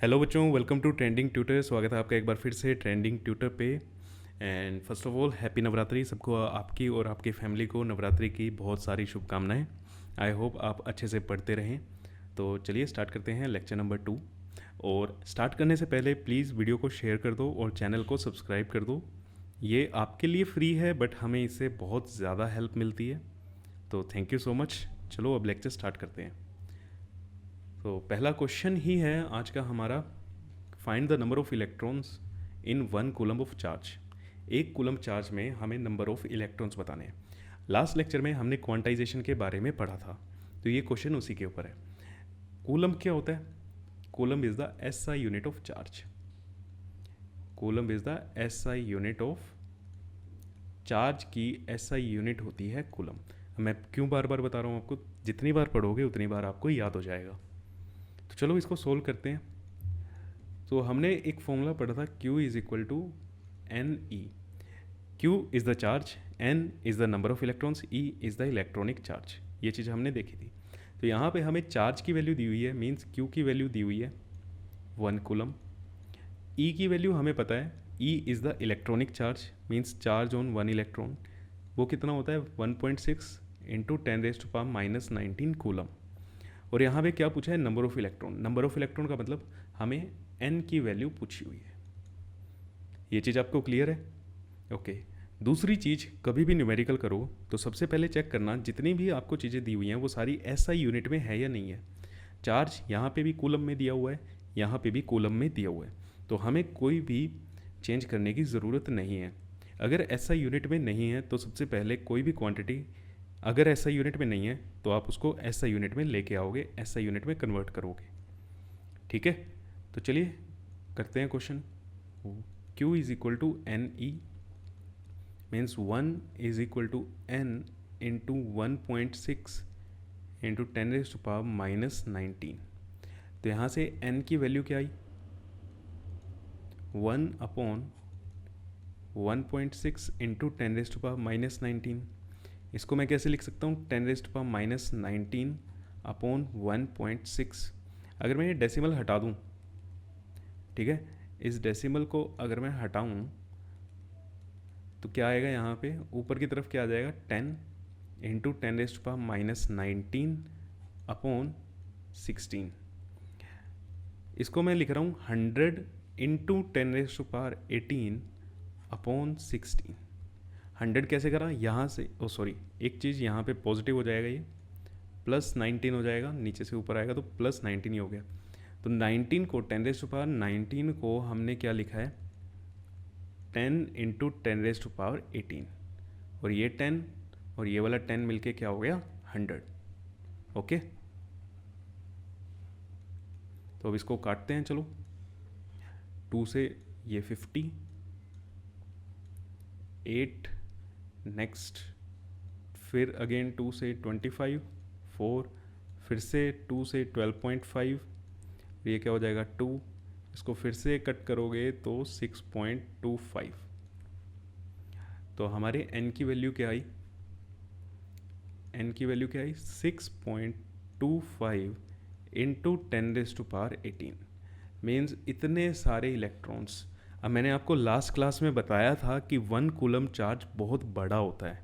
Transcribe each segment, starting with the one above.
Hello बच्चों, welcome to trending tutor. स्वागत है आपका एक बार फिर से ट्रेंडिंग ट्यूटर पे। And first of all happy Navratri सबको, आपकी और आपकी फैमिली को नवरात्रि की बहुत सारी शुभकामनाएं। आई होप आप अच्छे से पढ़ते रहें। तो चलिए स्टार्ट करते हैं लेक्चर नंबर 2। और स्टार्ट करने से पहले प्लीज़ वीडियो को शेयर कर दो और चैनल को सब्सक्राइब कर दो। ये आपके लिए फ्री है बट हमें इससे बहुत ज़्यादा हेल्प मिलती है। तो थैंक यू सो मच। चलो अब लेक्चर स्टार्ट करते हैं। तो पहला क्वेश्चन ही है आज का हमारा, find the number of electrons in 1 coulomb of charge. 1 coulomb charge में हमें नंबर ऑफ इलेक्ट्रॉन्स बताने हैं। लास्ट लेक्चर में हमने क्वांटाइजेशन के बारे में पढ़ा था, तो ये क्वेश्चन उसी के ऊपर है। कूलम क्या होता है? Coulomb is the SI unit of charge. Coulomb is the SI unit of charge की एसआई यूनिट होती है कूलम। मैं क्यों बार बार बता रहा हूँ आपको? जितनी बार पढ़ोगे उतनी बार आपको याद हो जाएगा। तो चलो इसको सोल्व करते हैं। तो हमने एक फॉर्मूला पढ़ा था, Q is equal to N E. Q is the charge, N is the number of electrons, E is the electronic charge. ये चीज़ हमने देखी थी। तो यहाँ पे हमें चार्ज की वैल्यू दी हुई है, मीन्स Q की वैल्यू दी हुई है 1 कूलम। E की वैल्यू हमें पता है, E is the electronic charge, means charge on 1 electron. वो कितना होता है? 1.6 इंटू 10⁻⁻19 कूलम। और यहाँ पे क्या पूछा है? Number of electron. Number of electron का मतलब हमें n की वैल्यू पूछी हुई है। ये चीज़ आपको क्लियर है? ओके। दूसरी चीज़, कभी भी न्यूमेरिकल करो तो सबसे पहले चेक करना जितनी भी आपको चीज़ें दी हुई हैं वो सारी एसआई यूनिट में है या नहीं है। चार्ज यहाँ पे भी कूलम में दिया हुआ है, यहाँ पे भी कूलम में दिया हुआ है, तो हमें कोई भी चेंज करने की ज़रूरत नहीं है। अगर एसआई यूनिट में नहीं है तो सबसे पहले कोई भी क्वांटिटी अगर एसआई यूनिट में नहीं है तो आप उसको एसआई यूनिट में लेके आओगे, एसआई यूनिट में कन्वर्ट करोगे। ठीक है, तो चलिए करते हैं question. Q is equal to N E, means 1 is equal to n into 1.6 into 10⁻⁻19। तो यहाँ से n की वैल्यू क्या आई? 1/1.6 इंटू 10⁻⁻19। इसको मैं कैसे लिख सकता हूँ? 10⁻⁻19 अपॉन 1.6। अगर मैं ये डेसिमल हटा दूँ, ठीक है, इस डेसिमल को अगर मैं हटाऊँ तो क्या आएगा? यहाँ पे ऊपर की तरफ क्या आ जाएगा? 10 इंटू 10⁻⁻19 अपॉन 16। इसको मैं लिख रहा हूँ 100 इंटू 10⁻18 अपॉन 16। 100 कैसे करा? यहाँ से एक चीज़ यहाँ पे पॉजिटिव हो जाएगा, ये +19 हो जाएगा, नीचे से ऊपर आएगा तो +19 ही हो गया। तो 19 को 10⁻19 को हमने क्या लिखा है? 10 इंटू 10⁻18। और ये 10 और ये वाला 10 मिलके क्या हो गया? 100। ओके, तो अब इसको काटते हैं। चलो, 2 से ये 50, 8, नेक्स्ट फिर अगेन 2 से 25, 4, फिर से 2 से 12.5, ये क्या हो जाएगा? 2। इसको फिर से कट करोगे तो 6.25। तो हमारे n की वैल्यू क्या आई? n की वैल्यू क्या आई? 6.25 इंटू 10⁻18। मीन्स इतने सारे इलेक्ट्रॉन्स। अब मैंने आपको लास्ट क्लास में बताया था कि 1 कूलम चार्ज बहुत बड़ा होता है।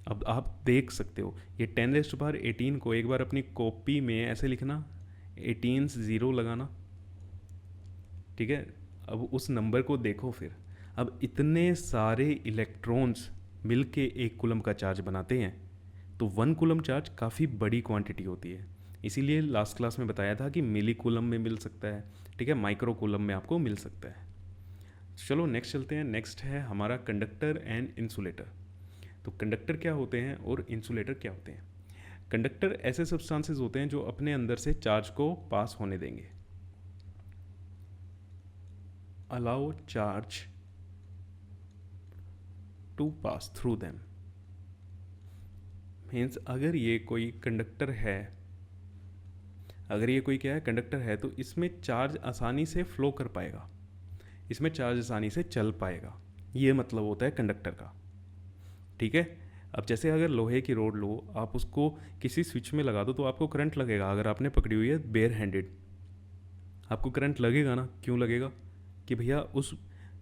अब आप देख सकते हो, ये 10⁻18 को एक बार अपनी कॉपी में ऐसे लिखना, 18 0 लगाना, ठीक है। अब उस नंबर को देखो फिर। अब इतने सारे इलेक्ट्रॉन्स मिलके 1 कूलम का चार्ज बनाते हैं, तो 1 कूलम चार्ज काफ़ी बड़ी क्वांटिटी होती है। इसीलिए लास्ट क्लास में बताया था कि मिली कूलम में मिल सकता है, ठीक है, माइक्रो कूलम में आपको मिल सकता है। चलो नेक्स्ट चलते हैं। नेक्स्ट है हमारा कंडक्टर एंड इंसुलेटर। तो कंडक्टर क्या होते हैं और इंसुलेटर क्या होते हैं? कंडक्टर ऐसे सब्सटेंसेस होते हैं जो अपने अंदर से चार्ज को पास होने देंगे। Allow charge to pass through them. Means अगर ये कोई कंडक्टर है, अगर ये कोई क्या है? कंडक्टर है, तो इसमें चार्ज आसानी से फ्लो कर पाएगा, इसमें चार्ज आसानी से चल पाएगा। ये मतलब होता है कंडक्टर का, ठीक है। अब जैसे अगर लोहे की रोड लो, आप उसको किसी स्विच में लगा दो तो आपको करंट लगेगा अगर आपने पकड़ी हुई है बेयर हैंडेड, आपको करंट लगेगा ना, क्यों लगेगा? कि भैया उस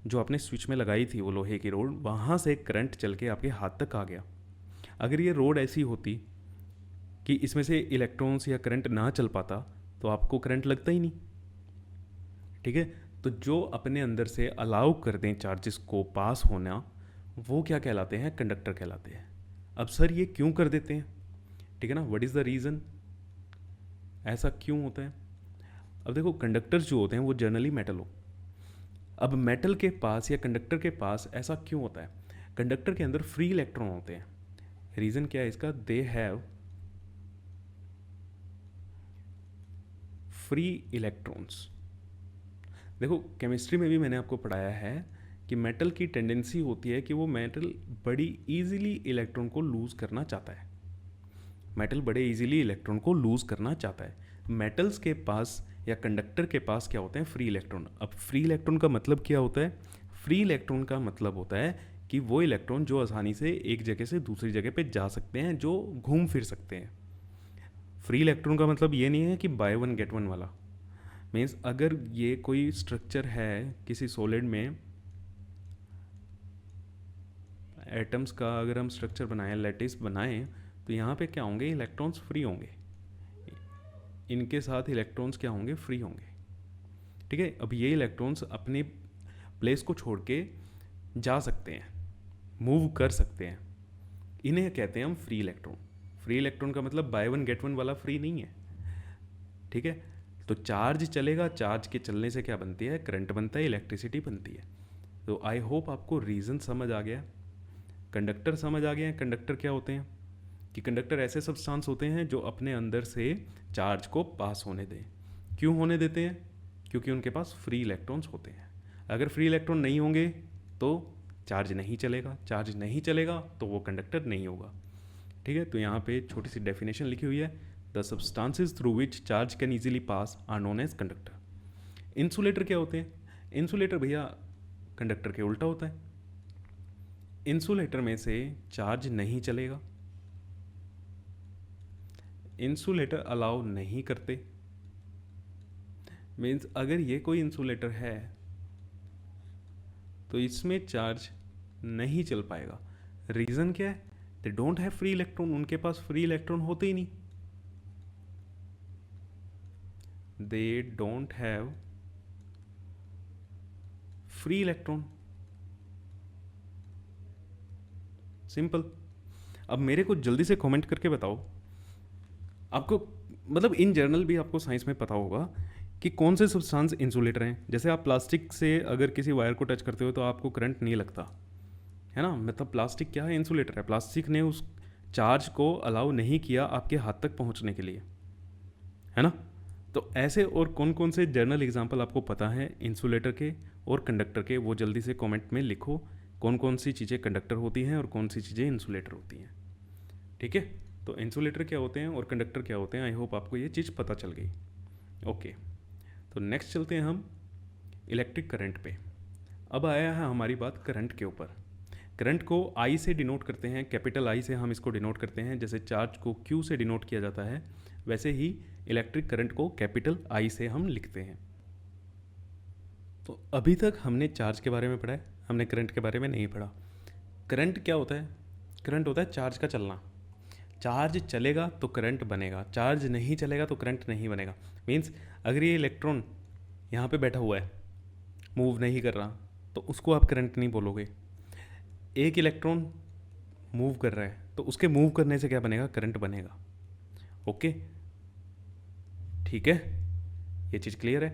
जो आपने स्विच में लगाई थी वो लोहे की रोड, वहाँ से करंट चल के आपके हाथ तक आ गया। अगर ये रोड ऐसी होती कि इसमें से इलेक्ट्रॉन्स या करंट ना चल पाता तो आपको करंट लगता ही नहीं। ठीक है, तो जो अपने अंदर से अलाउ कर दें चार्जेस को पास होना, वो क्या कहलाते हैं? कंडक्टर कहलाते हैं। अब सर ये क्यों कर देते हैं? ठीक है ना, व्हाट इज़ द रीज़न, ऐसा क्यों होता है? अब देखो, कंडक्टर्स जो होते हैं वो जनरली मेटल हो। अब मेटल के पास या कंडक्टर के पास ऐसा क्यों होता है? कंडक्टर के अंदर फ्री इलेक्ट्रॉन होते हैं। रीज़न क्या है इसका? They have free electrons. देखो, केमिस्ट्री में भी मैंने आपको पढ़ाया है कि मेटल की टेंडेंसी होती है कि वो मेटल बड़ी इजीली इलेक्ट्रॉन को लूज़ करना चाहता है। मेटल बड़े इजीली इलेक्ट्रॉन को लूज़ करना चाहता है। मेटल्स के पास या कंडक्टर के पास क्या होते हैं? Free electron. अब फ्री इलेक्ट्रॉन का मतलब क्या होता है? फ्री इलेक्ट्रॉन का मतलब होता है कि वो इलेक्ट्रॉन जो आसानी से एक जगह से दूसरी जगह पे जा सकते हैं, जो घूम फिर सकते हैं। फ्री इलेक्ट्रॉन का मतलब ये नहीं है कि बाय वन गेट वन वाला। मीन्स अगर ये कोई स्ट्रक्चर है किसी सॉलिड में, एटम्स का अगर हम स्ट्रक्चर बनाएं, लैटिस बनाएं, तो यहाँ पे क्या होंगे? इलेक्ट्रॉन्स फ्री होंगे। इनके साथ इलेक्ट्रॉन्स क्या होंगे? फ्री होंगे। ठीक है, अब ये इलेक्ट्रॉन्स अपने प्लेस को छोड़ के जा सकते हैं, मूव कर सकते हैं। इन्हें कहते हैं हम फ्री इलेक्ट्रॉन। फ्री इलेक्ट्रॉन का मतलब बाय वन गेट वन वाला फ्री नहीं है। ठीक है, तो चार्ज चलेगा, चार्ज के चलने से क्या बनती है? करंट बनता है, इलेक्ट्रिसिटी बनती है। तो आई होप आपको रीज़न समझ आ गया, कंडक्टर समझ आ गया है। कंडक्टर क्या होते हैं? कि कंडक्टर ऐसे सब्सटेंस होते हैं जो अपने अंदर से चार्ज को पास होने दें। क्यों होने देते हैं? क्योंकि उनके पास फ्री इलेक्ट्रॉन्स होते हैं। अगर फ्री इलेक्ट्रॉन नहीं होंगे तो चार्ज नहीं चलेगा, चार्ज नहीं चलेगा तो वो कंडक्टर नहीं होगा। ठीक है, तो यहाँ पे छोटी सी डेफिनेशन लिखी हुई है, the substances through which charge can easily pass are known as conductor. Insulator क्या होते हैं? इंसुलेटर भैया कंडक्टर के उल्टा होता है। इंसुलेटर में से चार्ज नहीं चलेगा, इंसुलेटर अलाउ नहीं करते। मीन्स अगर ये कोई इंसुलेटर है तो इसमें चार्ज नहीं चल पाएगा। रीज़न क्या है? They don't have free electron, उनके पास फ्री इलेक्ट्रॉन होते ही नहीं। They don't have free electron, simple. अब मेरे को जल्दी से कमेंट करके बताओ, आपको मतलब इन जनरल भी आपको साइंस में पता होगा कि कौन से सब्सटेंस इंसुलेटर हैं। जैसे आप प्लास्टिक से अगर किसी वायर को टच करते हो तो आपको करंट नहीं लगता है ना, मतलब प्लास्टिक क्या है? इंसुलेटर है। प्लास्टिक ने उस चार्ज को अलाउ नहीं किया आपके हाथ तक पहुंचने के लिए, है ना। तो ऐसे और कौन कौन से जर्नल एग्जाम्पल आपको पता है इंसुलेटर के और कंडक्टर के, वो जल्दी से कमेंट में लिखो। कौन कौन सी चीज़ें कंडक्टर होती हैं और कौन सी चीज़ें इंसुलेटर होती हैं। ठीक है, तो इंसुलेटर क्या होते हैं और कंडक्टर क्या होते हैं, आई होप आपको ये चीज़ पता चल गई। ओके, तो नेक्स्ट चलते हैं हम इलेक्ट्रिक करंट पे। अब आया है हमारी बात करंट के ऊपर। करंट को आई से डिनोट करते हैं, कैपिटल आई से हम इसको डिनोट करते हैं। जैसे चार्ज को क्यू से डिनोट किया जाता है, वैसे ही इलेक्ट्रिक करंट को कैपिटल आई से हम लिखते हैं। तो अभी तक हमने चार्ज के बारे में पढ़ा है, हमने करंट के बारे में नहीं पढ़ा। करंट क्या होता है? करंट होता है चार्ज का चलना। चार्ज चलेगा तो करंट बनेगा, चार्ज नहीं चलेगा तो करंट नहीं बनेगा। मीन्स अगर ये इलेक्ट्रॉन यहाँ पे बैठा हुआ है, मूव नहीं कर रहा, तो उसको आप करंट नहीं बोलोगे। एक इलेक्ट्रॉन मूव कर रहा है तो उसके मूव करने से क्या बनेगा? करंट बनेगा। ओके, ठीक है, ये चीज़ क्लियर है।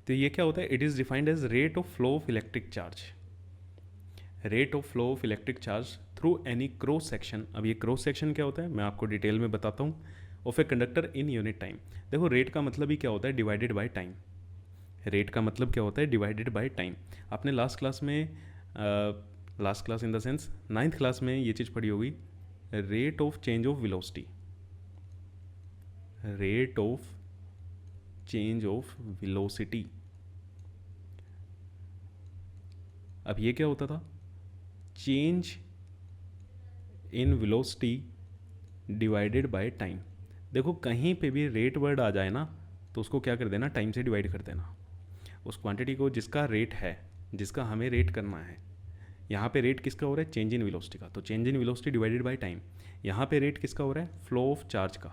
तो ये क्या होता है? It is defined as rate of flow of electric charge. Rate of flow of electric charge through any cross section. अब ये क्रॉस सेक्शन क्या होता है मैं आपको डिटेल में बताता हूँ। Of a conductor in unit time. देखो, रेट का मतलब ही क्या होता है? Divided by time. रेट का मतलब क्या होता है? Divided by time. आपने लास्ट क्लास में, last class in the sense 9th class में ये चीज़ पढ़ी होगी, rate of change of velocity. Rate of change of velocity. अब ये क्या होता था? Change in velocity divided by time. देखो, कहीं पे भी रेट वर्ड आ जाए ना तो उसको क्या कर देना, टाइम से डिवाइड कर देना। उस क्वांटिटी को जिसका रेट है, जिसका हमें रेट करना है, यहाँ पे रेट किसका हो रहा है, चेंज इन वेलोसिटी का, तो change in velocity divided by time. यहाँ पे रेट किसका हो रहा है, फ्लो ऑफ चार्ज का,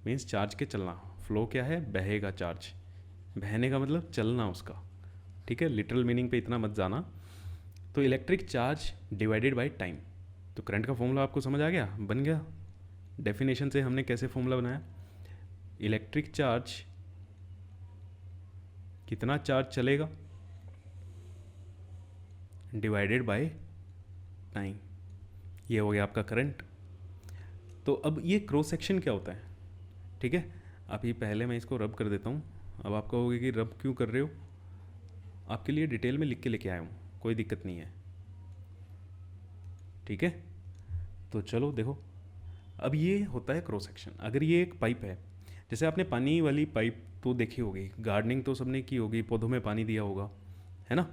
मीन्स चार्ज के चलना। फ्लो क्या है, बहेगा चार्ज, बहने का मतलब चलना उसका, ठीक है, लिटरल मीनिंग पे इतना मत जाना। तो electric charge divided by time. तो करंट का फॉर्मूला आपको समझ आ गया, बन गया। डेफिनेशन से हमने कैसे फॉर्मूला बनाया, इलेक्ट्रिक चार्ज, कितना चार्ज चलेगा डिवाइडेड बाय टाइम, ये हो गया आपका करंट। तो अब ये क्रॉस सेक्शन क्या होता है, ठीक है, अभी पहले मैं इसको रब कर देता हूँ। अब आप कहोगे कि रब क्यों कर रहे हो, आपके लिए डिटेल में लिख के लेके आया हूँ, कोई दिक्कत नहीं है, ठीक है। तो चलो देखो, अब ये होता है क्रॉस सेक्शन। अगर ये एक पाइप है, जैसे आपने पानी वाली पाइप तो देखी होगी, गार्डनिंग तो सबने की होगी, पौधों में पानी दिया होगा, है ना।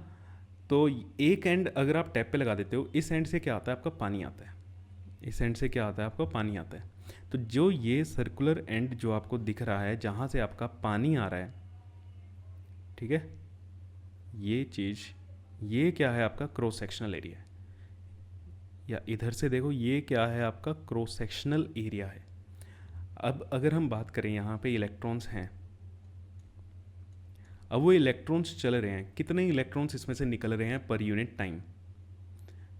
तो एक एंड अगर आप टैप पे लगा देते हो, इस एंड से क्या आता है आपका, पानी आता है, इस एंड से क्या आता है आपका, पानी आता है। तो जो ये सर्कुलर एंड जो आपको दिख रहा है, जहाँ से आपका पानी आ रहा है, ठीक है, ये चीज़, ये क्या है आपका क्रॉस सेक्शनल एरिया है। या इधर से देखो, ये क्या है आपका क्रॉस सेक्शनल एरिया है। अब अगर हम बात करें, यहाँ पे इलेक्ट्रॉन्स हैं, अब वो इलेक्ट्रॉन्स चल रहे हैं, कितने इलेक्ट्रॉन्स इसमें से निकल रहे हैं पर यूनिट टाइम,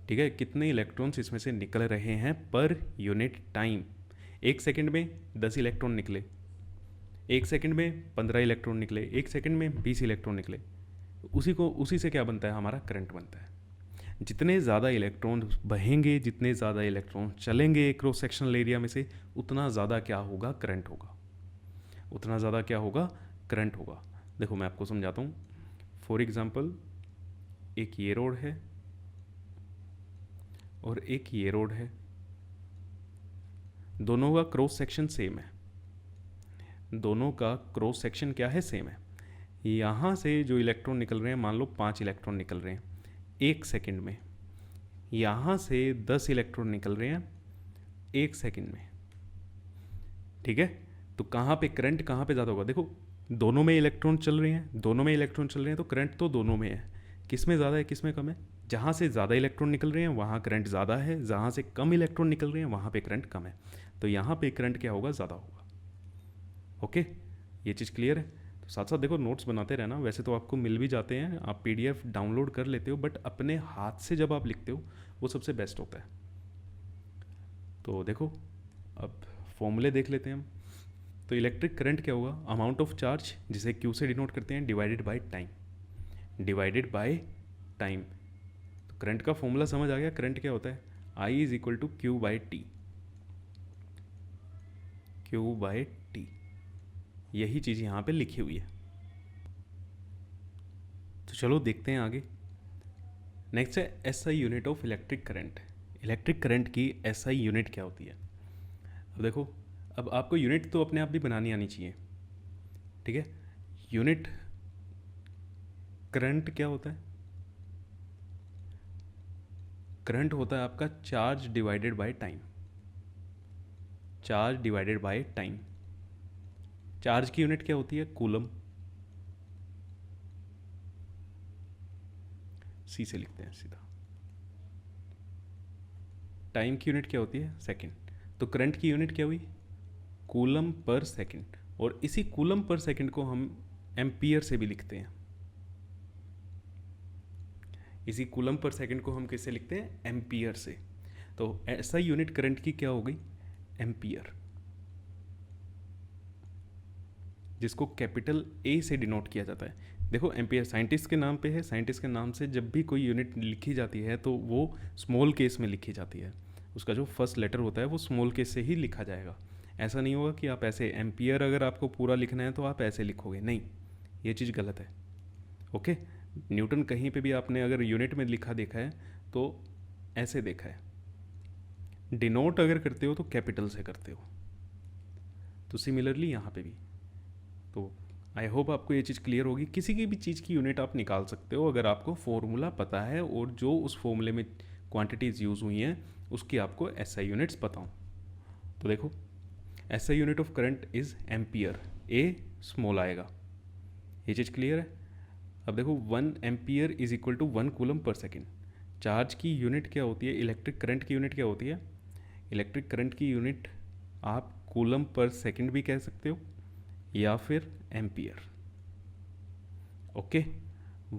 ठीक है, कितने इलेक्ट्रॉन्स इसमें से निकल रहे हैं पर यूनिट टाइम। एक सेकंड में 10 इलेक्ट्रॉन निकले, एक सेकंड में 15 इलेक्ट्रॉन निकले, एक सेकंड में 20 इलेक्ट्रॉन निकले, उसी से क्या बनता है, हमारा करंट बनता है। जितने ज़्यादा इलेक्ट्रॉन बहेंगे, जितने ज़्यादा इलेक्ट्रॉन चलेंगे क्रॉस सेक्शनल एरिया में से, उतना ज़्यादा क्या होगा, करंट होगा, उतना ज़्यादा क्या होगा, करंट होगा। देखो मैं आपको समझाता हूँ। फॉर एग्ज़ाम्पल, एक ये रोड है और एक ये रोड है, दोनों का क्रॉस सेक्शन सेम है, दोनों का क्रॉस सेक्शन क्या है, सेम है। यहाँ से जो इलेक्ट्रॉन निकल रहे हैं, मान लो 5 इलेक्ट्रॉन निकल रहे हैं एक सेकंड में, यहाँ से 10 इलेक्ट्रॉन निकल रहे हैं एक सेकंड में, ठीक है। तो कहाँ पे करंट, कहाँ पे ज़्यादा होगा, देखो दोनों में इलेक्ट्रॉन चल रहे हैं, दोनों में इलेक्ट्रॉन चल रहे हैं, तो करंट तो दोनों में है। किस में ज़्यादा है, किस में कम है, जहाँ से ज़्यादा इलेक्ट्रॉन निकल रहे हैं वहाँ करंट ज़्यादा है, जहाँ से कम इलेक्ट्रॉन निकल रहे हैं वहाँ पे करंट कम है। तो यहाँ पे करंट क्या होगा, ज़्यादा होगा। ओके, ये चीज़ क्लियर है। तो साथ साथ देखो, नोट्स बनाते रहना, वैसे तो आपको मिल भी जाते हैं, आप PDF डाउनलोड कर लेते हो, बट अपने हाथ से जब आप लिखते हो वो सबसे बेस्ट होता है। तो देखो, अब फॉर्मूले देख लेते हैं हम। तो इलेक्ट्रिक करंट क्या होगा, अमाउंट ऑफ चार्ज, जिसे Q से डिनोट करते हैं, divided by time, divided by time. तो करंट का फॉर्मूला समझ आ गया, करंट क्या होता है, I is equal to Q by T, Q by T, यही चीज़ यहाँ पे लिखी हुई है। तो चलो देखते हैं आगे। नेक्स्ट है SI unit of electric current. Electric current की SI यूनिट क्या होती है। अब देखो, अब आपको यूनिट तो अपने आप भी बनानी आनी चाहिए, ठीक है। यूनिट करंट क्या होता है, करंट होता है आपका charge divided by time, charge divided by time. Charge की यूनिट क्या होती है, कूलम, सी से लिखते हैं सीधा। टाइम की यूनिट क्या होती है, सेकंड। तो करंट की यूनिट क्या हुई, कूलम पर सेकंड, और इसी कूलम पर सेकंड को हम एम्पियर से भी लिखते हैं। इसी कूलम पर सेकंड को हम किससे लिखते हैं, एम्पियर से। तो ऐसा यूनिट करंट की क्या हो गई, एम्पियर, जिसको कैपिटल A से डिनोट किया जाता है। देखो एम्पियर साइंटिस्ट के नाम पे है, साइंटिस्ट के नाम से जब भी कोई यूनिट लिखी जाती है तो वो स्मॉल केस में लिखी जाती है, उसका जो फर्स्ट लेटर होता है वो स्मॉल केस से ही लिखा जाएगा। ऐसा नहीं होगा कि आप ऐसे एम्पियर अगर आपको पूरा लिखना है तो आप ऐसे लिखोगे, नहीं, ये चीज़ गलत है। ओके, न्यूटन कहीं पे भी आपने अगर यूनिट में लिखा देखा है तो ऐसे देखा है, डिनोट अगर करते हो तो कैपिटल से करते हो। तो सिमिलरली यहाँ पे भी। तो आई होप आपको ये चीज़ क्लियर होगी। किसी की भी चीज़ की यूनिट आप निकाल सकते हो अगर आपको फॉर्मूला पता है और जो उस फॉर्मूले में क्वांटिटीज़ यूज़ हुई हैं उसकी आपको SI यूनिट्स पता हो। तो देखो, SI unit of current is ampere, A small आएगा। ये चीज़ क्लियर है। अब देखो 1 ampere is equal to 1 coulomb per second. Charge की यूनिट क्या होती है, इलेक्ट्रिक करंट की यूनिट क्या होती है, इलेक्ट्रिक करंट की यूनिट आप कूलम पर सेकेंड भी कह सकते हो या फिर ampere. Okay,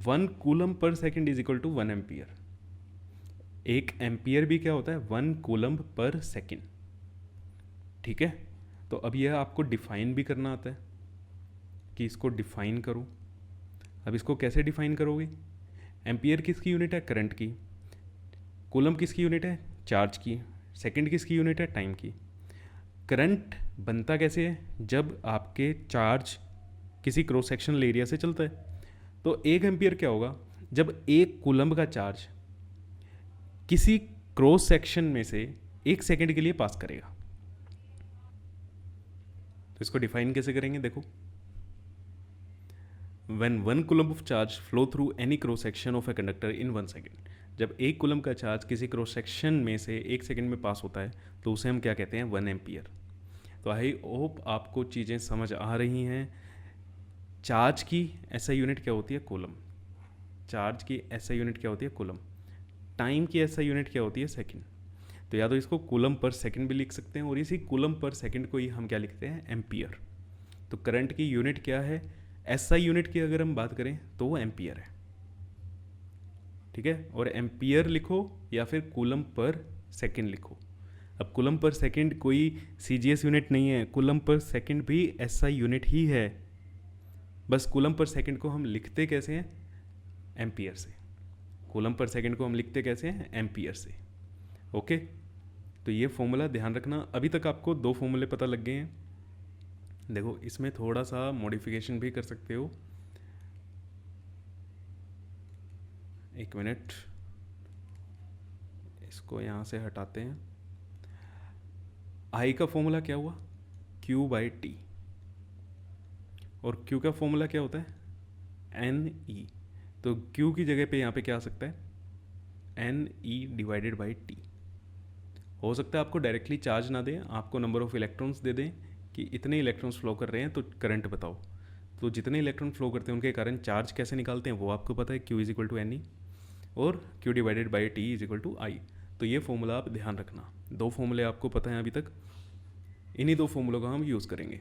1 coulomb per second is equal to 1 ampere. 1 ampere भी क्या होता है, 1 कूलम पर सेकेंड। ठीक है, तो अब यह आपको डिफाइन भी करना आता है कि इसको डिफाइन करो। अब इसको कैसे डिफाइन करोगे, एम्पियर किसकी यूनिट है, करंट की। कूलम किसकी यूनिट है, चार्ज की। सेकंड किसकी यूनिट है, टाइम की। करंट बनता कैसे है, जब आपके चार्ज किसी क्रॉस सेक्शनल एरिया से चलता है। तो 1 एम्पियर क्या होगा, जब 1 कूलम का चार्ज किसी क्रॉस सेक्शन में से 1 सेकंड के लिए पास करेगा। तो इसको डिफाइन कैसे करेंगे, देखो, when 1 coulomb of charge flow through any cross section of a conductor in 1 second, जब 1 कूलम का चार्ज किसी क्रॉस सेक्शन में से 1 सेकंड में पास होता है तो उसे हम क्या कहते हैं, 1 एम्पियर। तो आई होप आपको चीज़ें समझ आ रही हैं। चार्ज की ऐसा यूनिट क्या होती है, कूलम। चार्ज की ऐसा यूनिट क्या होती है, कूलम। टाइम की ऐसा यूनिट क्या होती है, सेकंड। तो या तो इसको कूलम पर सेकंड भी लिख सकते हैं और इसी कूलम पर सेकंड को ही हम क्या लिखते हैं, एम्पियर। तो करंट की यूनिट क्या है, एसआई यूनिट की अगर हम बात करें तो वो एम्पियर है। ठीक है, और एम्पियर लिखो या फिर कूलम पर सेकंड लिखो। अब कूलम पर सेकंड कोई सीजीएस यूनिट नहीं है, कूलम पर सेकंड भी एसआई यूनिट ही है। बस कूलम पर सेकंड को हम लिखते कैसे हैं, एम्पियर से। कूलम पर सेकंड को हम लिखते कैसे हैं, एम्पियर से। ओके, तो ये फॉर्मूला ध्यान रखना। अभी तक आपको 2 फॉर्मूले पता लग गए हैं। देखो, इसमें थोड़ा सा मॉडिफिकेशन भी कर सकते हो। 1 मिनट, इसको यहाँ से हटाते हैं। आई का फॉर्मूला क्या हुआ, Q/T, और Q का फॉर्मूला क्या होता है, NE। तो Q की जगह पे यहाँ पे क्या आ सकता है, NE/T। हो सकता है आपको डायरेक्टली चार्ज ना दें, आपको नंबर ऑफ इलेक्ट्रॉन्स दे दें कि इतने इलेक्ट्रॉन्स फ्लो कर रहे हैं तो करंट बताओ। तो जितने इलेक्ट्रॉन फ्लो करते हैं उनके कारण चार्ज कैसे निकालते हैं वो आपको पता है, Q is equal to NE और Q/T is equal to I। तो ये फॉर्मूला आप ध्यान रखना। 2 फॉर्मूले आपको पता हैं अभी तक, इन्हीं 2 फॉर्मूलों का हम यूज़ करेंगे।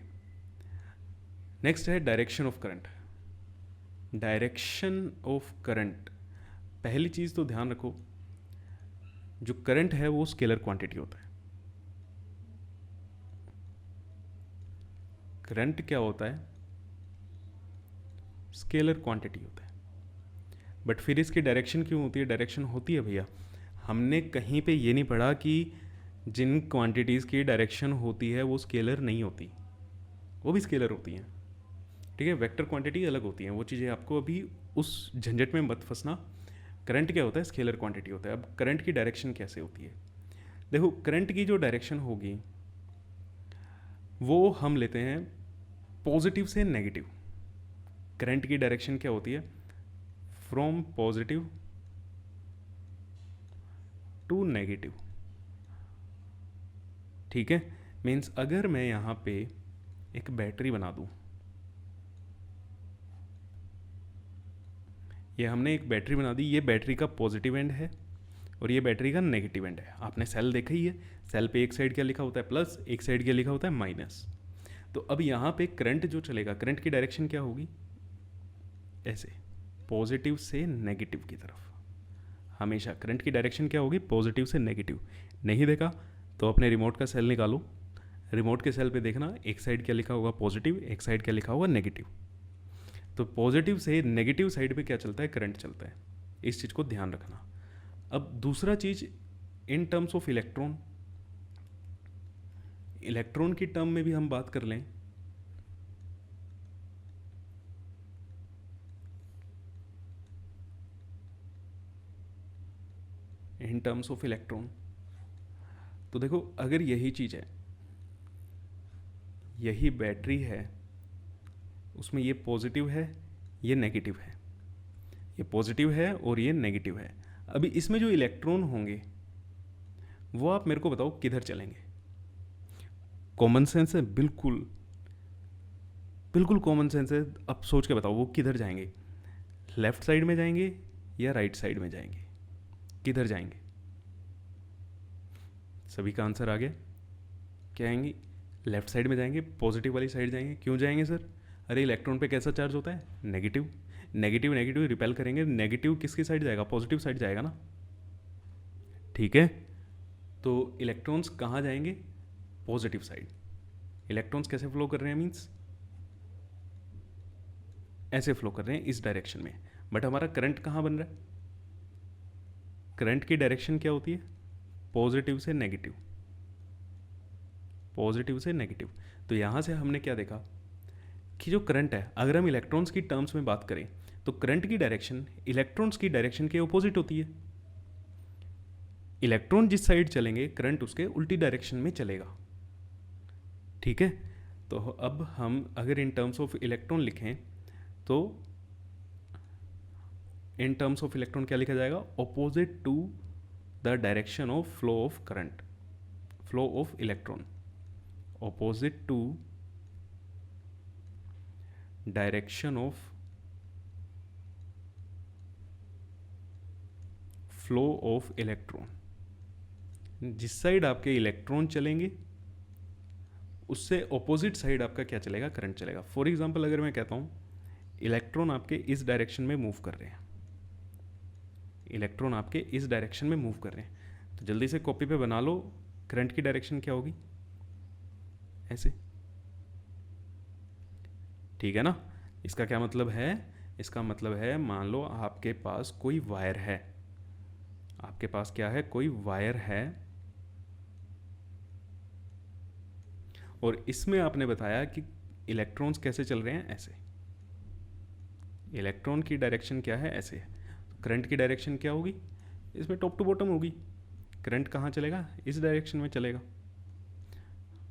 नेक्स्ट है direction of current. Direction of current, पहली चीज़ तो ध्यान रखो, जो करंट है वो स्केलर क्वांटिटी होता है। करंट क्या होता है, स्केलर क्वांटिटी होता है। बट फिर इसकी डायरेक्शन क्यों होती है, डायरेक्शन होती है भैया। हमने कहीं पे ये नहीं पढ़ा कि जिन क्वांटिटीज़ की डायरेक्शन होती है वो स्केलर नहीं होती, वो भी स्केलर होती हैं। ठीक है, वेक्टर क्वांटिटी अलग होती हैं, वो चीज़ें आपको अभी उस झंझट में मत फंसना। करंट क्या होता है, स्केलर क्वांटिटी होता है। अब करंट की डायरेक्शन कैसे होती है, देखो, करंट की जो डायरेक्शन होगी वो हम लेते हैं पॉजिटिव से नेगेटिव। करंट की डायरेक्शन क्या होती है, फ्रॉम पॉजिटिव टू नेगेटिव। ठीक है, मीन्स अगर मैं यहाँ पे एक बैटरी बना दूँ, ये हमने एक बैटरी बना दी, ये बैटरी का पॉजिटिव एंड है और ये बैटरी का नेगेटिव एंड है। आपने सेल देखा ही है, सेल पे एक साइड क्या लिखा होता है, प्लस, एक साइड क्या लिखा होता है, माइनस। तो अब यहाँ पे करंट जो चलेगा, करंट की डायरेक्शन क्या होगी, ऐसे पॉजिटिव से नेगेटिव की तरफ। हमेशा करंट की डायरेक्शन क्या होगी, पॉजिटिव से नेगेटिव। नहीं देखा तो अपने रिमोट का सेल निकालो, रिमोट के सेल पे देखना, एक साइड क्या लिखा होगा, पॉजिटिव, एक साइड क्या लिखा होगा, नेगेटिव। तो पॉजिटिव से नेगेटिव साइड पे क्या चलता है, करंट चलता है। इस चीज़ को ध्यान रखना। अब दूसरा चीज़, in terms of electron, electron की टर्म में भी हम बात कर लें। इन टर्म्स ऑफ इलेक्ट्रॉन, तो देखो, अगर यही चीज़ है, यही बैटरी है, उसमें ये पॉजिटिव है, ये नेगेटिव है, ये पॉजिटिव है और ये नेगेटिव है। अभी इसमें जो इलेक्ट्रॉन होंगे वो आप मेरे को बताओ किधर चलेंगे। कॉमन सेंस है, बिल्कुल बिल्कुल कॉमन सेंस है। अब सोच के बताओ वो किधर जाएंगे, लेफ्ट साइड में जाएंगे या राइट साइड में जाएंगे, किधर जाएंगे? सभी का आंसर आ गया। क्या आएंगे? लेफ्ट साइड में जाएंगे, पॉजिटिव वाली साइड जाएंगे। क्यों जाएंगे सर? अरे इलेक्ट्रॉन पे कैसा चार्ज होता है? नेगेटिव। नेगेटिव नेगेटिव रिपेल करेंगे, नेगेटिव किसकी साइड जाएगा? पॉजिटिव साइड जाएगा ना। ठीक है, तो इलेक्ट्रॉन्स कहाँ जाएंगे? Positive side. इलेक्ट्रॉन्स कैसे फ्लो कर रहे हैं? मीन्स ऐसे फ्लो कर रहे हैं इस डायरेक्शन में, बट हमारा करंट कहाँ बन रहा है? करंट की डायरेक्शन क्या होती है? पॉजिटिव से नेगेटिव, पॉजिटिव से नेगेटिव। तो यहाँ से हमने क्या देखा कि जो करंट है, अगर हम इलेक्ट्रॉन्स की टर्म्स में बात करें तो करंट की डायरेक्शन इलेक्ट्रॉन्स की डायरेक्शन के अपोजिट होती है। इलेक्ट्रॉन जिस साइड चलेंगे करंट उसके उल्टी डायरेक्शन में चलेगा। ठीक है, तो अब हम अगर इन टर्म्स ऑफ इलेक्ट्रॉन लिखें तो इन टर्म्स ऑफ इलेक्ट्रॉन क्या लिखा जाएगा? Opposite to the direction of flow of current, flow of electron, opposite to direction of flow of electron. जिस साइड आपके इलेक्ट्रॉन चलेंगे उससे ऑपोजिट साइड आपका क्या चलेगा? करंट चलेगा। फॉर एग्जांपल अगर मैं कहता हूं इलेक्ट्रॉन आपके इस डायरेक्शन में मूव कर रहे हैं, इलेक्ट्रॉन आपके इस डायरेक्शन में मूव कर रहे हैं, तो जल्दी से कॉपी पे बना लो, करंट की डायरेक्शन क्या होगी? ऐसे। ठीक है ना। इसका क्या मतलब है? इसका मतलब है मान लो आपके पास कोई वायर है, आपके पास क्या है? कोई वायर है, और इसमें आपने बताया कि इलेक्ट्रॉन्स कैसे चल रहे हैं? ऐसे। इलेक्ट्रॉन की डायरेक्शन क्या है? ऐसे है। तो करंट की डायरेक्शन क्या होगी? इसमें टॉप टू बॉटम होगी। करंट कहाँ चलेगा? इस डायरेक्शन में चलेगा।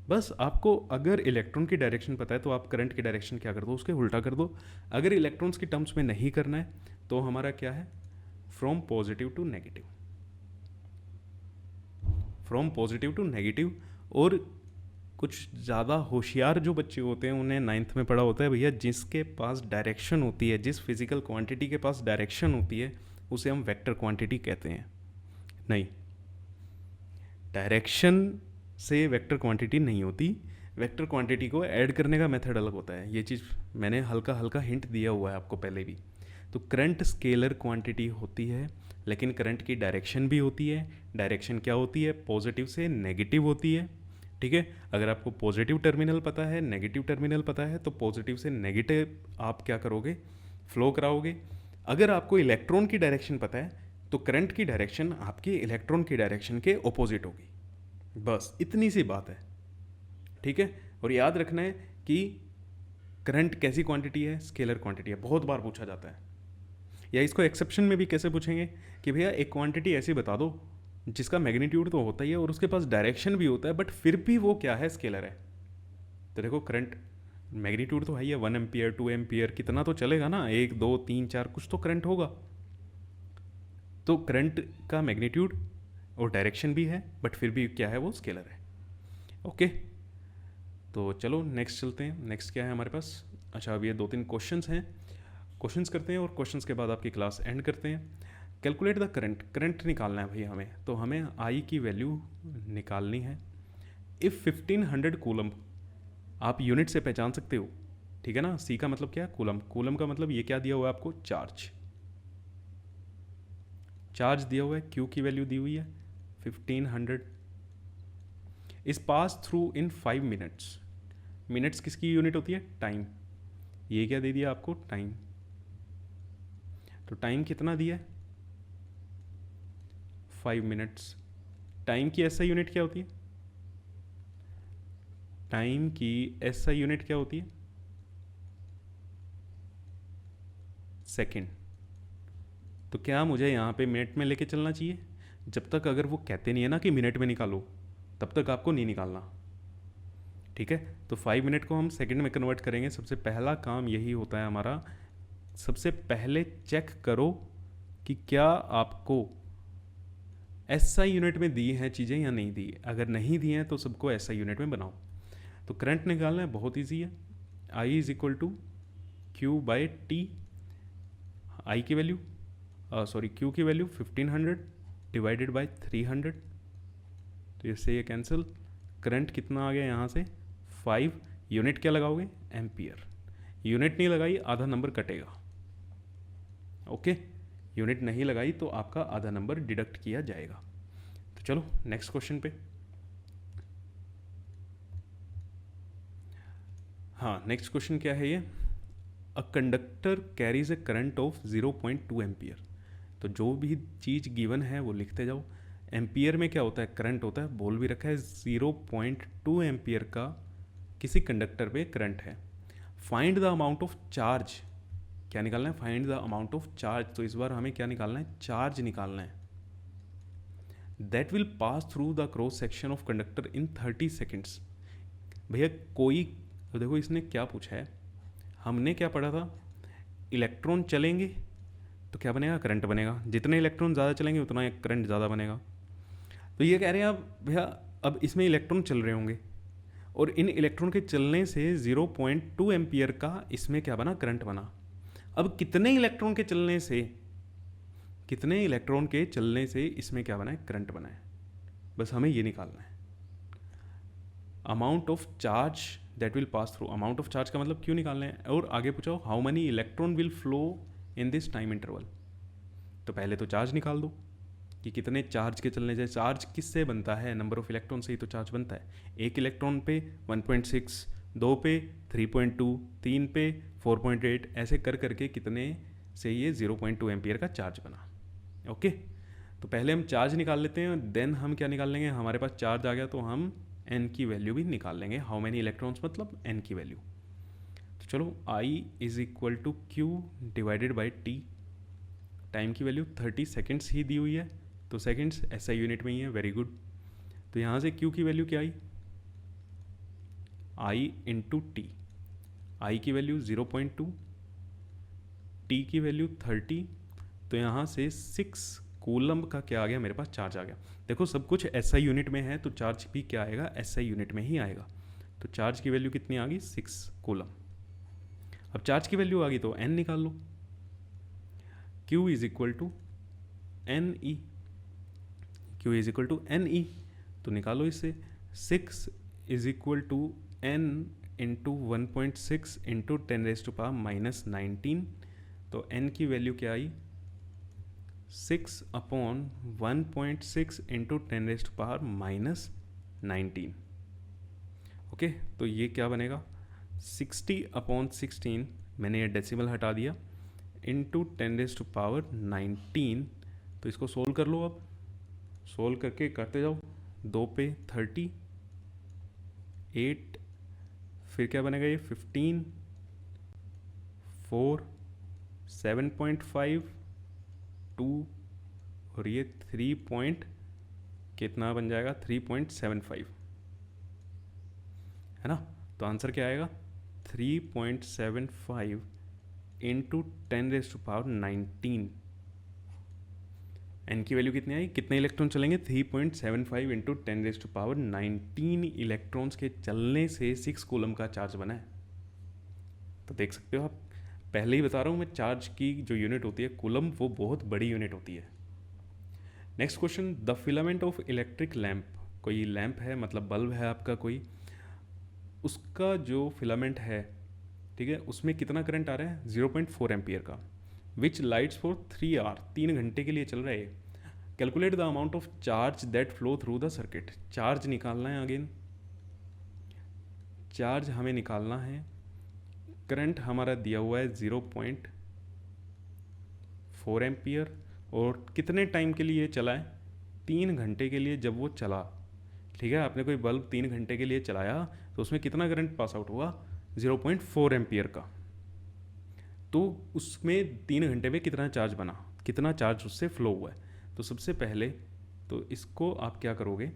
बस आपको अगर इलेक्ट्रॉन की डायरेक्शन पता है तो आप करंट की डायरेक्शन क्या कर दो? उसके उल्टा कर दो। अगर इलेक्ट्रॉन्स की टर्म्स में नहीं करना है तो हमारा क्या है? From positive to negative, from positive to negative. और कुछ ज़्यादा होशियार जो बच्चे होते हैं उन्हें नाइन्थ में पढ़ा होता है, भैया जिसके पास डायरेक्शन होती है, जिस फिजिकल क्वांटिटी के पास डायरेक्शन होती है उसे हम वेक्टर क्वांटिटी कहते हैं। नहीं, डायरेक्शन से वेक्टर क्वांटिटी नहीं होती। वेक्टर क्वांटिटी को ऐड करने का मेथड अलग होता है। ये चीज़ मैंने हल्का हल्का हिंट दिया हुआ है आपको पहले भी। तो करंट स्केलर क्वांटिटी होती है, लेकिन करंट की डायरेक्शन भी होती है। डायरेक्शन क्या होती है? पॉजिटिव से नेगेटिव होती है। ठीक है, अगर आपको पॉजिटिव टर्मिनल पता है, नेगेटिव टर्मिनल पता है, तो पॉजिटिव से नेगेटिव आप क्या करोगे? फ्लो कराओगे। अगर आपको इलेक्ट्रॉन की डायरेक्शन पता है तो करंट की डायरेक्शन आपकी इलेक्ट्रॉन की डायरेक्शन के ऑपोजिट होगी। बस इतनी सी बात है। ठीक है, और याद रखना है कि करंट कैसी क्वांटिटी है? स्केलर क्वांटिटी है। बहुत बार पूछा जाता है। या इसको एक्सेप्शन में भी कैसे पूछेंगे कि भैया एक क्वांटिटी ऐसी बता दो जिसका मैग्नीट्यूड तो होता ही है और उसके पास डायरेक्शन भी होता है, बट फिर भी वो क्या है? स्केलर है। तो देखो करंट मैग्नीट्यूड तो है ही है, 1 एम्पियर 2 एम्पियर कितना तो चलेगा ना, 1 2 3 4 कुछ तो करंट होगा। तो करंट का मैग्नीट्यूड और डायरेक्शन भी है, बट फिर भी क्या है? वो स्केलर है। ओके, तो चलो नेक्स्ट चलते हैं। नेक्स्ट क्या है हमारे पास? अच्छा, अब ये 2-3 क्वेश्चंस हैं, क्वेश्चंस करते हैं और क्वेश्चंस के बाद आपकी क्लास एंड करते हैं। कैलकुलेट द करंट, करंट निकालना है भाई हमें, तो हमें आई की वैल्यू निकालनी है। इफ़ 1500 कूलम, आप यूनिट से पहचान सकते हो, ठीक है ना। सी का मतलब क्या है? कूलम। कूलम का मतलब ये क्या दिया हुआ है आपको? चार्ज। चार्ज दिया हुआ है, क्यू की वैल्यू दी हुई है 1500। इस पास थ्रू इन 5 मिनट्स। मिनट्स किसकी यूनिट होती है? टाइम। ये क्या दे दिया आपको? टाइम। तो टाइम कितना दिया है? 5 मिनट्स। टाइम की एसआई यूनिट क्या होती है? टाइम की एसआई यूनिट क्या होती है? सेकंड। तो क्या मुझे यहाँ पे मिनट में लेके चलना चाहिए? जब तक अगर वो कहते नहीं है ना कि मिनट में निकालो, तब तक आपको नहीं निकालना। ठीक है, तो 5 मिनट को हम सेकंड में कन्वर्ट करेंगे। सबसे पहला काम यही होता है हमारा, सबसे पहले चेक करो कि क्या आपको एसआई यूनिट में दी हैं चीज़ें या नहीं दी। अगर नहीं दी हैं तो सबको एसआई यूनिट में बनाओ। तो करंट निकालना है, बहुत ईजी है। I is equal to Q by T, I की वैल्यू क्यू की वैल्यू 1500 डिवाइडेड बाई 300, तो इससे ये कैंसिल। करंट कितना आ गया यहाँ से 5, यूनिट क्या लगाओगे एम्पियर, यूनिट नहीं लगाई आधा नंबर कटेगा, ओके यूनिट नहीं लगाई तो आपका आधा नंबर डिडक्ट किया जाएगा। तो चलो नेक्स्ट क्वेश्चन पे। हाँ नेक्स्ट क्वेश्चन क्या है ये, a conductor carries A current of 0.2 ampere. तो जो भी चीज़ गिवन है वो लिखते जाओ। एम्पियर में क्या होता है करंट होता है, बोल भी रखा है 0.2 एम्पियर का किसी कंडक्टर पे करंट है। Find the amount of charge, क्या निकालना है find the amount of charge, तो इस बार हमें क्या निकालना है चार्ज निकालना है। That will pass through the cross section of conductor in 30 seconds. भैया कोई तो देखो इसने क्या पूछा है, हमने क्या पढ़ा था इलेक्ट्रॉन चलेंगे तो क्या बनेगा करंट बनेगा, जितने इलेक्ट्रॉन ज़्यादा चलेंगे उतना करंट ज़्यादा बनेगा। तो ये कह रहे हैं अब भैया अब इसमें इलेक्ट्रॉन चल रहे होंगे और इन इलेक्ट्रॉन के चलने से 0.2 एम्पियर का इसमें क्या बना करंट बना। अब कितने इलेक्ट्रॉन के चलने से, कितने इलेक्ट्रॉन के चलने से इसमें क्या बना है करंट बना है, बस हमें ये निकालना है। Amount of charge that will pass through, amount of charge का मतलब क्यों निकालना है, और आगे पूछो how many electron will flow in this time interval. तो पहले तो चार्ज निकाल दो कि कितने चार्ज के चलने से, चार्ज किससे बनता है नंबर ऑफ इलेक्ट्रॉन से ही तो चार्ज बनता है। एक इलेक्ट्रॉन पे 1.6, 2 पे 3.2, 3 पे 4.8, ऐसे कर करके कितने से ये 0.2 एम्पियर का चार्ज बना। ओके तो पहले हम चार्ज निकाल लेते हैं, देन हम क्या निकाल लेंगे, हमारे पास चार्ज आ गया तो हम एन की वैल्यू भी निकाल लेंगे, हाउ मैनी इलेक्ट्रॉन्स मतलब एन की वैल्यू। तो चलो I is equal to Q divided by T, time की वैल्यू 30 सेकेंड्स ही दी हुई है तो सेकेंड्स ऐसा यूनिट में ही है, वेरी गुड। तो यहाँ से क्यू की वैल्यू क्या आई आई इंटू टी, आई की वैल्यू 0.2, टी की वैल्यू 30, तो यहाँ से 6 कूलम्ब का क्या आ गया मेरे पास चार्ज आ गया। देखो सब कुछ एसआई यूनिट में है तो चार्ज भी क्या आएगा एसआई यूनिट में ही आएगा। तो चार्ज की वैल्यू कितनी आ गई 6 कूलम। अब चार्ज की वैल्यू आ गई तो एन निकाल लो, Q is equal to N E, Q is equal to N E, तो निकालो इससे 6 is equal to N into 1.6 into 10⁻⁻⁹, तो n की वैल्यू क्या आई 6/1.6 इंटू 10⁻⁻⁹। ओके तो ये क्या बनेगा 60/16, मैंने ये डेसिमल हटा दिया, इंटू 10⁻⁹, तो इसको सोल्व कर लो। अब सोल्व करके करते जाओ, 2 पे 30, 8, फिर क्या बनेगा ये 15, 4, 7.5, 2 और ये 3 पॉइंट कितना बन जाएगा 3.75 है ना। तो आंसर क्या आएगा 3.75 इंटू 10⁻⁹। एन की वैल्यू कितनी आई, कितने इलेक्ट्रॉन चलेंगे 3.75 इंटू 10⁻⁹ इलेक्ट्रॉन्स के चलने से 6 कूलम का चार्ज बना है। तो देख सकते हो आप, पहले ही बता रहा हूँ मैं, चार्ज की जो यूनिट होती है कूलम वो बहुत बड़ी यूनिट होती है। Next question, the filament of electric lamp, कोई लैम्प है मतलब बल्ब है आपका कोई, उसका जो फिलामेंट है ठीक है उसमें कितना करंट आ रहा है 0.4 एम्पियर का, विच लाइट्स फॉर 3 आवर, 3 घंटे के लिए चल रहा है। Calculate the amount of charge that flow through the circuit, charge निकालना है अगेन, चार्ज हमें निकालना है। करंट हमारा दिया हुआ है 0.4 एम्पियर और कितने टाइम के लिए चला है 3 घंटे के लिए। जब वो चला ठीक है, आपने कोई बल्ब 3 घंटे के लिए चलाया तो उसमें कितना करंट पास आउट हुआ 0.4 एम्पियर का, तो उसमें 3 घंटे में कितना चार्ज बना, कितना चार्ज उससे फ्लो हुआ है। तो सबसे पहले तो इसको आप क्या करोगे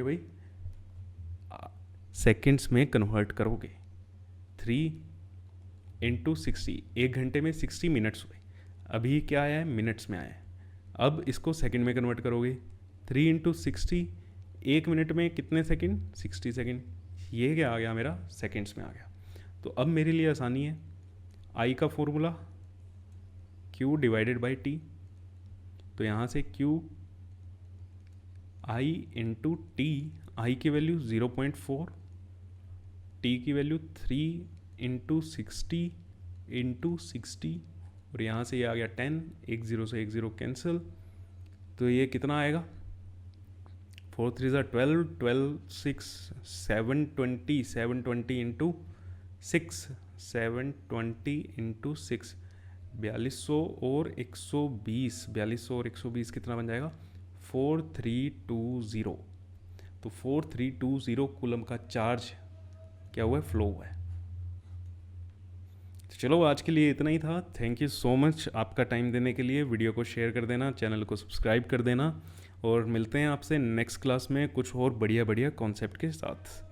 भाई सेकेंड्स में कन्वर्ट करोगे, 3 इंटू 60, 1 घंटे में 60 मिनट्स हुए, अभी क्या आया है मिनट्स में आया है। अब इसको सेकंड में कन्वर्ट करोगे, 3 इंटू 60, 1 मिनट में कितने सेकंड 60 सेकंड, ये क्या आ गया मेरा सेकंड्स में आ गया। तो अब मेरे लिए आसानी है, आई का formula Q divided by T, तो यहाँ से Q I into T, I की वैल्यू 0.4, टी की वैल्यू 3 इंटू 60 और यहाँ से ये आ गया 10, एक ज़ीरो से एक ज़ीरो कैंसिल, तो ये कितना आएगा, 4 3 12, 12 6 720, 720 इंटू 6, 720 इंटू 6, 4200 और 120, 4200 और 120 कितना बन जाएगा, 4320। तो 4320 कूलम का चार्ज क्या हुआ है, फ्लो हुआ है। तो चलो आज के लिए इतना ही था। थैंक यू सो मच आपका टाइम देने के लिए। वीडियो को शेयर कर देना, चैनल को सब्सक्राइब कर देना और मिलते हैं आपसे नेक्स्ट क्लास में कुछ और बढ़िया बढ़िया कॉन्सेप्ट के साथ।